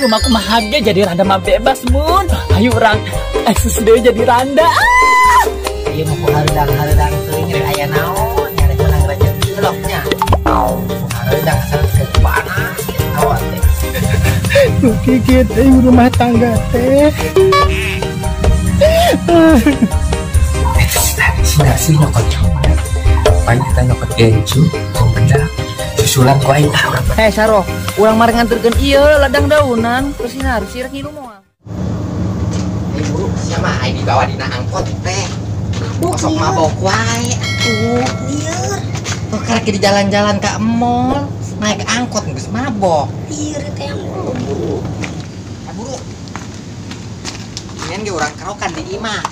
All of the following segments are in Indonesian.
rumahku mah harga jadi randa mah bebas mun. Ayo orang eksis deh jadi randa. Iya mau haredang teuing rek aya naon nyari menang rajin ciloknya. Haredang asal kepanas awas teh. Tuh kikit rumah tangga teh. Nasi nyokot coba. Paling kita nyokot gencu, bedak, susulan ku aing tahu. Saro, urang mari nganterkeun ieu ladang daunan, terus harus sirek ngilu moal. Ibu, siapa aing dibawa dina angkot teh. Kosok mabok wae. Lieur. Tuh karek di jalan-jalan ka mall, naik angkot geus mabok. Lieur teh yang buru-buru. Buru. Ini ge urang kerokan di imah.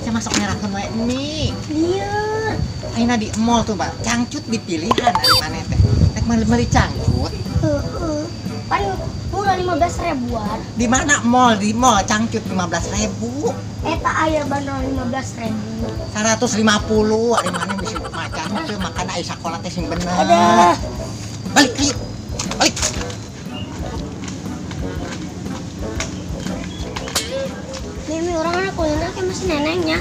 Saya masuk merahkeun wae ini. Lieur. Aina di mall tuh, Mbak. Cangcut di pilihan dari mana teh. Nek meuli cangcut. Heeh. Pan murah 15 ribuan. Di mana mall? Di mall cangcut 15.000. Eta aya bandrol 15 ribu. 150. Ari mana bisa macan teh makan aya sakola teh sing bener. Aduh. Balik ayo. Balik. Mimi orang anak kuliner kayak masih neneknya.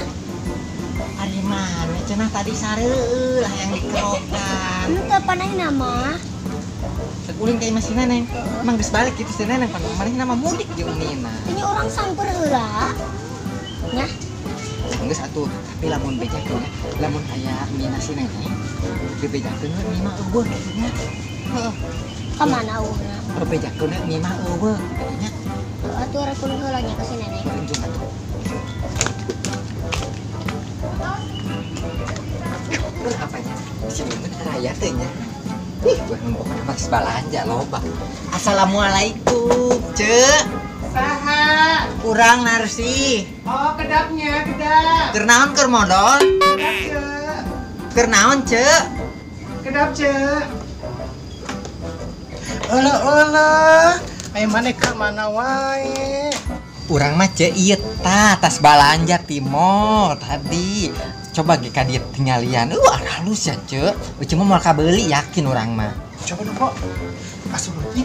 Ari mana cenah tadi sareuh lah yang dikerokan. Ente panai nama. Uling kayak masih neneng. Emang geus balik gitu si neneng pan maneh nama mudik jeung Nina. Ini orang samper heula. Nya. Geus atuh, tapi lamun bejakeun lamun aya Nina si neneng. Dibejakeun we mah eueuh kitu nya. Heeh. Ka mana urang? Bejakeun we mah eueuh nya. Atuh rekun heula nya ka si nenek. Tunjuk atuh. Apanya? Sini teh raya teh nya. Ih, gue nunggu mas balanja loba. Assalamualaikum, Cek. Saha? Kurang narsi. Oh, kedapnya, kedap. Keur naon keur modal? Kedap, Cek. Keur naon, Cek? Kedap, Cek. Olah, aya maneh ka mana wae. Urang mah Cek ieu tah tas balanja ti mall tadi. Coba ge ka dieu tinggalian. Halus ya, Cek. Cuma mau kabeuli yakin urang mah. Coba dong kok. Asuh lagi.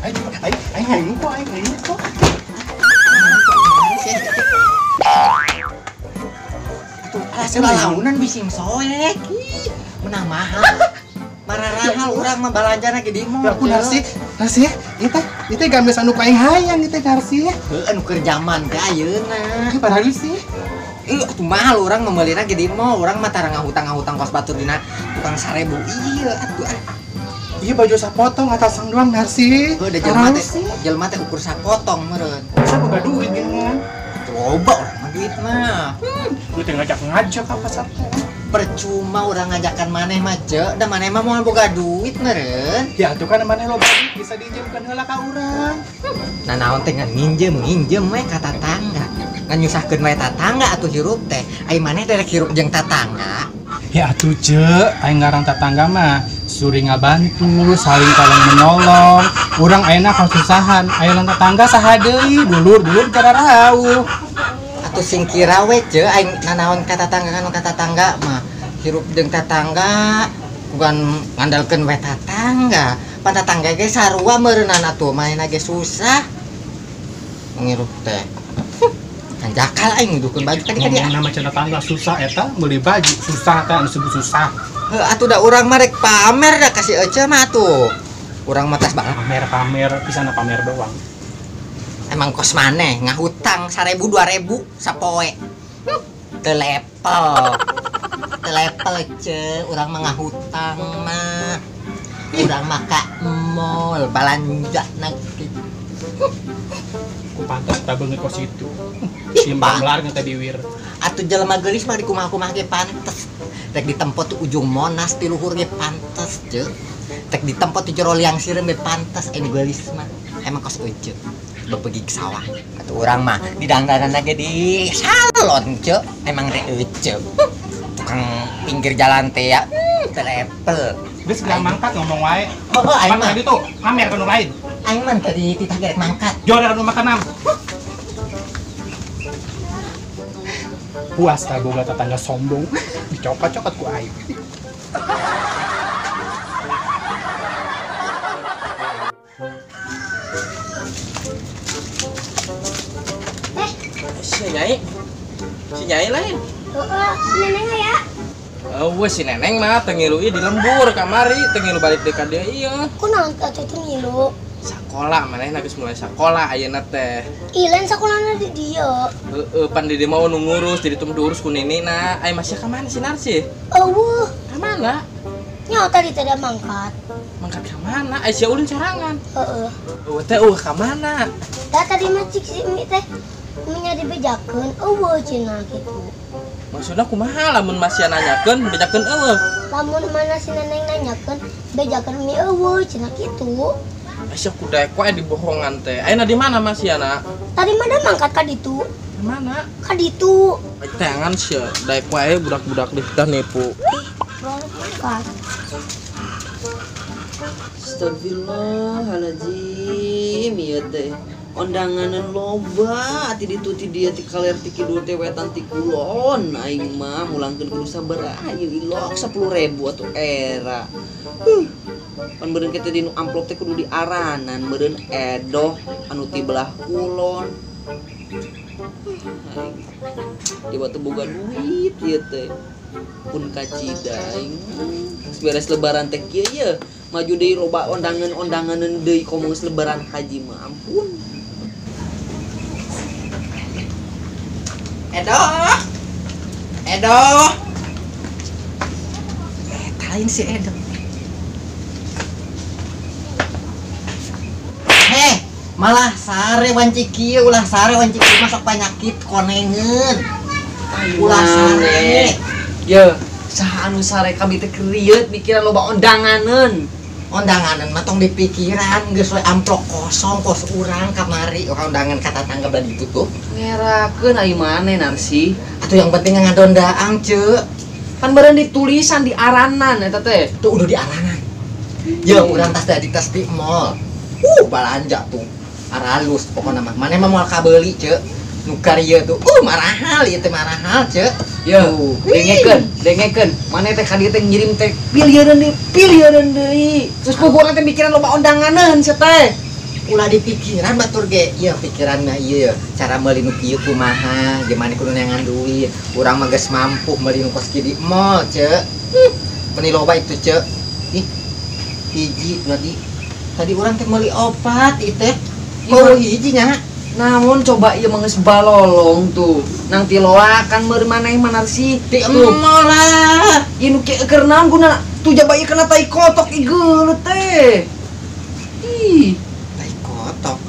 Aing kok. Atuh lalaunan bising soek. Menang mahal. Mararahal urang mah balanjana ge di mall. Aku narsi ieu teh gamis anu ku aing hayang ieu teh narsi. Heuh anu keur zaman teh ayeuna. Padahal sih. Atuh mahal urang meulina ge di mall, urang mah tara ngahutang-ngahutang kos batur dina tukang 1.000. Iya atuh. Iya baju sapotong atas sang doang narsi. Heuh da jelema teh ukur sapotong meureun. Bisa boga duit geunan. Coba urang mah duit mah. Lu teh ngajak apa satu. Percuma urang ngajakan maneh mah Cek, da maneh mah moal boga duit meureun. Ya atuh kan maneh loba duit bisa diinjemkeun heula ka urang. Nah naon teh ngan nginjem we ka tatangga. Ngan nyusahkeun we tatangga atuh hirup teh. Ai maneh derek hirup jeung tatangga. Ya atuh Cek, aing ngarang tatangga mah suri ngabantu, saling tolong menolong. Urang ayeuna kasusahan, ayeuna tetangga saha deui, dulur cara rauh. Atuh sing kira we Cek aing nanaon ka tatangga mah hirup jeung tatangga bukan ngandalkeun we tatangga. Pan tatangga ge sarua meureunana atuh manehna ge susah. Ngirup teh. Kan jakal aing ngudukeun baju tadi ka dia. Ngomong nama cenah tangga susah eta meuli baju susah teh anu disebut susah. Heuh atuh da urang mah rek pamer da kasih ece mah atuh. Urang mah tas balap Pamer pisana pamer doang. emang kos maneh ngahutang 1.000 2.000 sapoe. Teu lepel ce urang mah ngahutang mah. Urang mah ka mall balanja nagih. Ku pantas tak beungeut kos itu. Simbang lar teh diwir. Atuh jelema geulis mah di kumaha-kumaha ge pantes. Rek ditempo tuh ujung Monas ti luhur ge pantes, Ceu. Rek ditempo tuh jero liang sireum ge pantes ini geulis mah. Emang kos euceuk. Bepegi ke sawah. Atuh urang mah didangdanana ge di salon, Ceu. Emang rek euceuk. Tukang pinggir jalan teh ya, telepel. Geus gelang mangkat ngomong wae. Oh, aing mah itu pamer kana lain. Aing mah tadi titah gerek mangkat. Jor anu makanam. Puas tak boga tetangga sombong. Dicokot-cokot ku aing. Nyai. Si Nyai lain. Si Neneng ya. Wes si Neneng mah tengilu di lembur kamari, tengilu balik dekat dia iya. Kunaon atuh teh ngilu? Sekolah manehna geus mulai sekolah ayeuna teh. Ilen sakolana di dieu. Pan di mau nu ngurus, jadi tuh diurus ku ninina. Ai masih ka mana si Narsi? Eueuh, Ka mana? nya tadi teh da mangkat. Mangkat ka mana? Ai sia ulin sorangan. Heeh. Teh ka mana? Da tadi mah cik si Mi teh nya dibejakeun eueuh cenah kitu. Maksudna kumaha lamun masih nanyakeun, bejakeun eueuh. Lamun mana si Neneng nanyakeun bejakeun Mi eueuh cenah kitu. Aisyah kudaek wae dibohongan teh. Ayeuna di mana Masiana? Tadi mah da mangkat ka ditu. Di mana? Ka ditu. Tangan sia, daek wae budak-budak di kita nipu. Baru mangkat. Astagfirullahaladzim, iya teh undanganan loba ati dituti dia ti kaler ti kidul teh wetan ti kulon aing mah mulangkeun kudu sabar ayu ilok 10.000 atuh era. Pan beureun kita di amplop teh kudu diaranan beureun edoh anu ti belah kulon. Aing tiba teu boga duit ieu teh. Pun kacida aing beres lebaran teh kieu ye maju deui loba ondangan-ondanganan deui komo geus lebaran haji mah ampun. Edo lain si Edo. Malah sare wanci kieu ulah sare wanci kieu masuk penyakit konengeun. Ulah sare. Ye, saha anu sare kami teh krieut mikiran loba ondanganeun. Ondanganan mah tong dipikiran geus we amplop kosong kos urang kamari undangan kata tangga badi ditutup. Ngerakeun ai maneh Narsi. Atuh yang penting ngadondaang ceuk. Kan beureun ditulisan di aranan eta teh. Tuh udah di aranan. Ya urang tas di mall. Balanja tuh. Aralus pokona mah. Maneh mah moal kabeuli ceuk. Nu karya tuh marahal ieu teh marahal ceuk. Ya, dengekeun. Maneh teh ka dieu teh ngirim teh pilieun deui. Terus pokona teh mikiran loba ondanganeun sia teh. Ulah dipikiran batur ge. Ieu pikiranna ieu cara meuli nu kieu kumaha, ge maneh kudu neangan duit. Urang mah geus mampu meuli nu kos kieu di mall ceuk. Meni loba itu ceuk. Ih. Hiji tadi urang teh meuli obat ieu teh. Oh hiji nya. Namun coba ieu mah geus balolong tuh. Nang tiloakan meur maneh Narsi. Di mall lah. Ieu nu keur naon guna tuh jaba ieu kana tai kotok i geuleuh teh. Ih, tai kotok.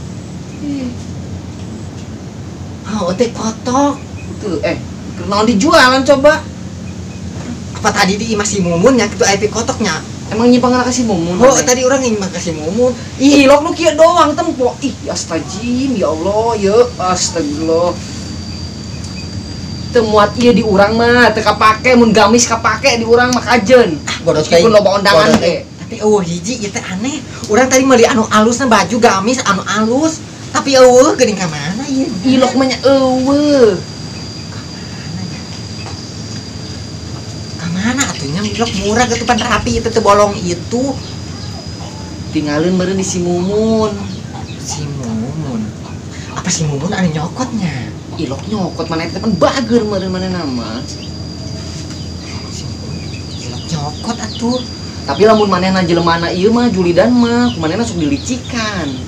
Oh, teh kotok. Tuh keur naon dijualan coba? Apa tadi di masih mumun nya kitu aya teh kokotoknya. Emang nyimpang kasih mumun? Oh, tadi orang ingin makasih mumun. Ih, lok nu kieu doang tempo. Ih, astagfirullah, ya Allah, ya astagfirullah. Teu muat ieu di urang mah, teu kapake mun gamis kapake di urang mah kajeun. Bodos kayak pun loba undangan teh. Tapi hiji ieu teh aneh. Urang tadi meuli anu alusna baju gamis anu alus. Tapi geuning ka mana ieu? Ih, lok mah nya eueuh. Mana atunya milok murah gitu pan rapi itu teh bolong itu. Tinggalin meureun di si Mumun. Si Mumun. Apa si Mumun anu nyokotnya? Ilok nyokot mana teh pan bager meureun manehna mah. Si Mumun ilok nyokot atuh. Tapi lamun manehna jelemana ieu mah julidan mah kumanehna sok dilicikan.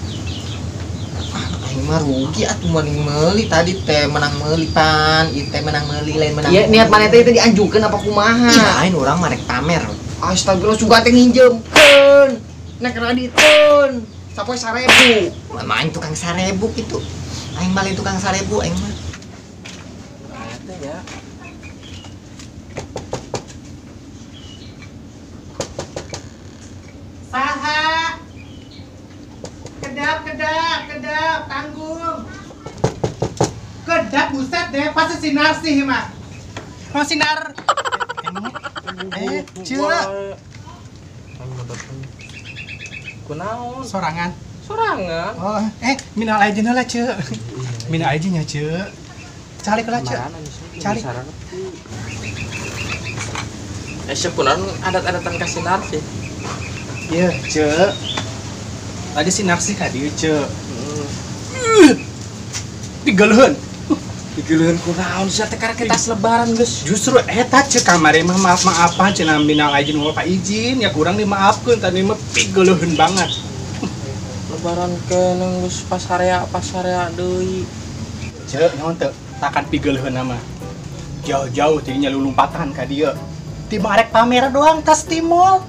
Aing mah rugi atuh mending meuli tadi teh menang meuli pan, ieu teh menang meuli lain menang. Iya niat maneh teh dianjukeun apa kumaha? Iya aing urang mah rek pamer. Astagfirullah suga teh nginjemkeun. Nek raditeun sapoe 1000. Main tukang 1000 gitu. Aing balik tukang 1000 aing mah. Ada ya. Saha. Kedap, tanggung. Kedap buset deh, pasti sinar sih mah. Mau sinar. Cila. Kunaon? Sorangan. Oh, minal aijin lah, Ceu. Minal aijinnya, Ceu. Cari ke lah, Ceu. Cari. Aisyah kunaon adat-adatan ka sinar sih. Iya, Ceu. Tadi sinar sih ka dieu, Ceu. Digeleun. Digeuleun kunaon sia teh karek kita lebaran geus. Justru eta cek kamari mah maaf-maafan cenah minal aijin wal izin ya kurang dimaafkeun tadi mah pigeuleun banget. Lebaran keneng geus pasarea deui. Cek naon teu takan pigeuleun nama. Jauh-jauh tidinya lulumpatan ka dieu. Ti marek pamer doang tas ti mall.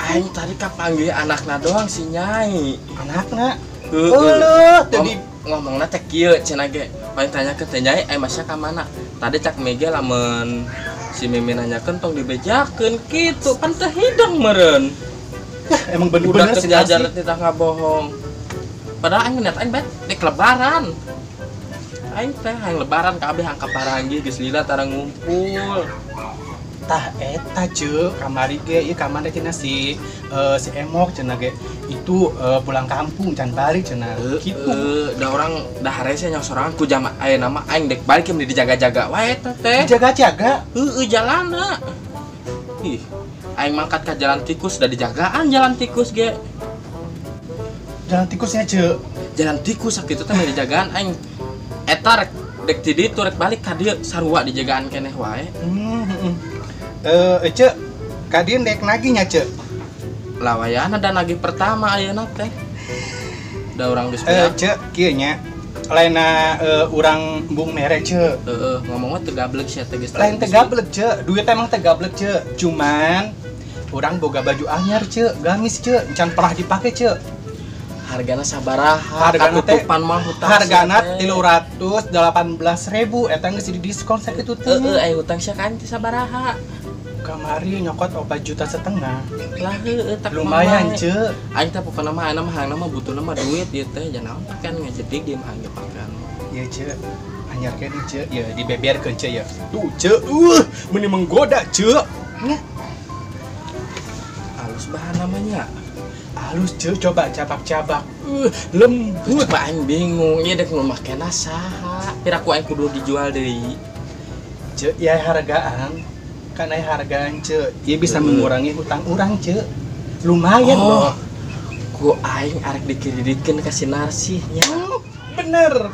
Aing tadi kapanggih anakna doang si Nyai. Anakna. Heueuh. Tadi Ngomongna teh kieu cenah ge. Paling tanya ke teh Nyai, masnya ka mana? Tadi cak Mega lamun si Mimin nanyakeun tong dibejakeun kitu, pan teh hidang meureun. emang Udah bener-bener kejajar teh tah bohong. Padahal aing niat aing bet dek lebaran. Aing teh hayang lebaran kabeh angka paranggih geus lila tara ngumpul. tah eta ce kamari ge ieu kamar cenah si Emok cenah ge itu pulang kampung can balik cenah kitu. Da orang da harese nya sorangan ku jama ayeuna mah aing dek balik meni dijaga-jaga wae eta teh. Jaga-jaga Heueuh jalanna. Ih, aing mangkat ka jalan tikus da dijagaan jalan tikus ge. jalan tikusnya ce. Jalan tikus sakitu teh meni dijagaan aing. Eta rek dek ti ditu rek balik ka dieu sarua dijagaan keneh wae. Ce kadien dek naginya ce. Lawayana dan nagih pertama ayeuna teh. Da urang geus beak. Ce kieu nya lainna urang bung mere ce. Ngomongnya teu gablek sia teh geus. Lain teh gablek ce, duit emang teh gablek ce. Cuman urang boga baju anyar ce, gamis ce, encan pernah dipake ce. Hargana sabaraha? Hargana teh katutupan mah hutang. hargana 318.000 eta geus di diskon sakitu teh. Aya hutang sia kan teh sabaraha? Kamari nyokot 4,5 juta. Lah heueuh tak Lumayan ce. Aing teh pokona mah ayeuna mah hayangna mah butuhna mah duit ieu teh janaon kan ngajedik dia mah hayang dipakean. Iya ce, anyar kene ce, ya dibeberkeun ce ya. Tuh ce, meni menggoda ce. Nya, Halus bahan namanya. halus ce, coba cabak-cabak. Lembut. Coba aing bingung, ieu dek nu makena saha? Piraku aing kudu dijual deui. Ce, ya hargaan. Kan aya hargaan ce, ieu bisa mengurangi hutang urang ce. Lumayan loh. Ku aing arek dikreditkeun ka Sinarsih nya. Bener.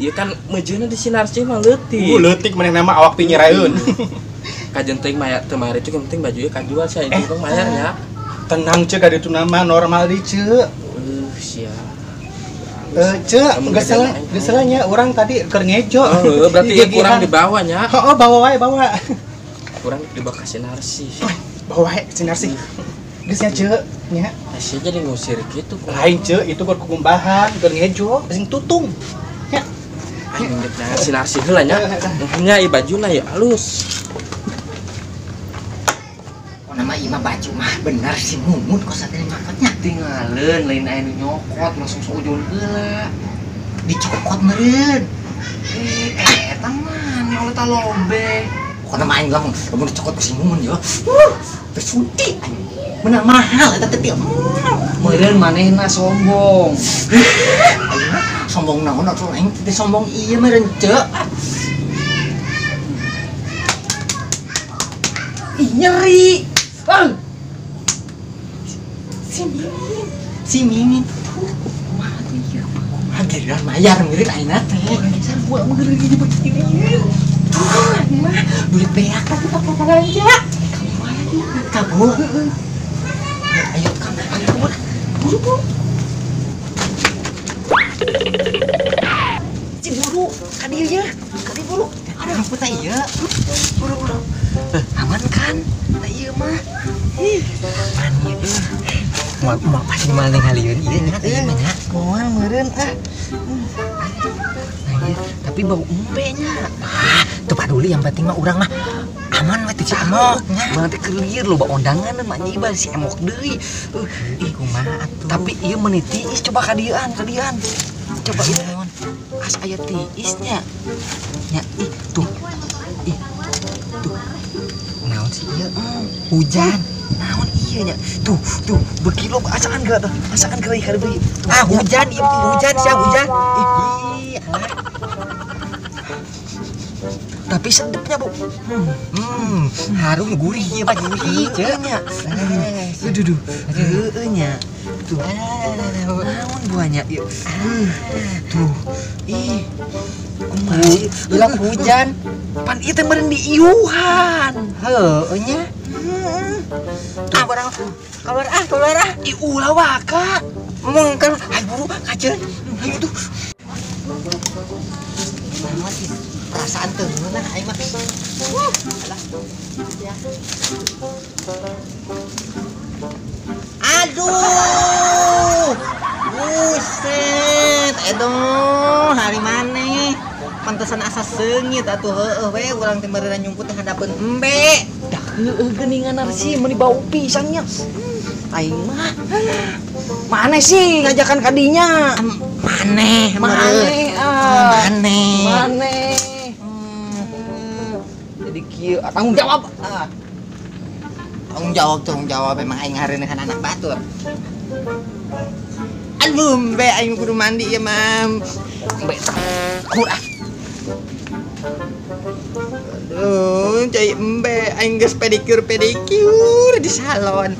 Ieu kan mejeuna di Sinarsih mah leutik. Leutik maneh nama awak pi nyeraeun. Kajen teuing maya teu mare cukup penting baju ieu kajual sia itu tong mayar nya. Tenang ce, kaditu nama normal di ce. Sia. Ce, geus salah nya urang tadi keur ngejo. Berarti ieu kurang di bawah nya. Oh, bawa wae bawa. Kurang di bawah ka Sinarsih. Bawa wae sinar sih. Geus nya ce nya. Sia jadi ngusir gitu kok. Lain ce, itu keur kukumbahan, keur ngejo, sing tutung. Nya. Aing dek nang Sinarsih heula nya. Nya ieu bajuna ya halus. Nama imah baju mah bener si Mumun kok sateu nyokotnya. Tinggalin lain aya nu nyokot langsung seujon heula. Dicokot meureun. Eta mah nya oleh ta lobe. Pokona mah aing lamun dicokot ku si Mumun yo. Tersudi. Bener mahal eta teh teh. Meureun manehna sombong. Sombong naon atuh aing teh sombong ieu meureun ceuk. Ih nyeri. Si Mimin kumaha tuh ieu hageran mayar meureun ayeuna teh sarua meureun ieu begini mah duit beak tapi pakai belanja kamu ayo buru buru ka dieu nya ka dieu buru ada apa teh ieu buru aman kan teh ieu mah aman ieu mau pasti malah ngaliun ieu nya teh ieu nya moal meureun tapi bau umpe nya teu paduli yang penting mah urang mah aman mah teh si Emok nya urang teh keur lieur loba ondangan mah nyiba si Emok deui ih kumaha atuh tapi ieu meuni tiis coba kadieuan coba ieu naon as aya tiisnya nya ih tuh naon sih ieu hujan naon ieu nya tuh berkilo asakan geura ieu deui hujan ieu hujan sia hujan ih tapi sedepnya bu harum gurih ya pak gurih nya duh nya tuh. Naon buahnya ieu? Tuh. Ih. Kumaha? Bilang hujan. Pan ieu teh meureun diiuhan. Heueuh nya. Barang keluar ah. Ih ulah waka. Mung kan Ayo buru kajeun. Ayo tuh. masih perasaan tuh nah aing mah. Alah. Ya. Aduh. Buset, edoh hari maneh. Pantesan asa seungit atuh heueuh we urang teh meureun nyumput teh hadapeun embe. Dah heueuh geuningan sih meni bau pisangnya. Aing mah. Mana sih ngajakan kadinya? Maneh Maneh maneh. Maneh. Jadi kieu tanggung jawab. Tanggung jawab emang aing hareunehan anak batur. Aduh, embe aing kudu mandi ya, Mam. Embe kurang. Aduh, cai embe aing geus pedicure di salon.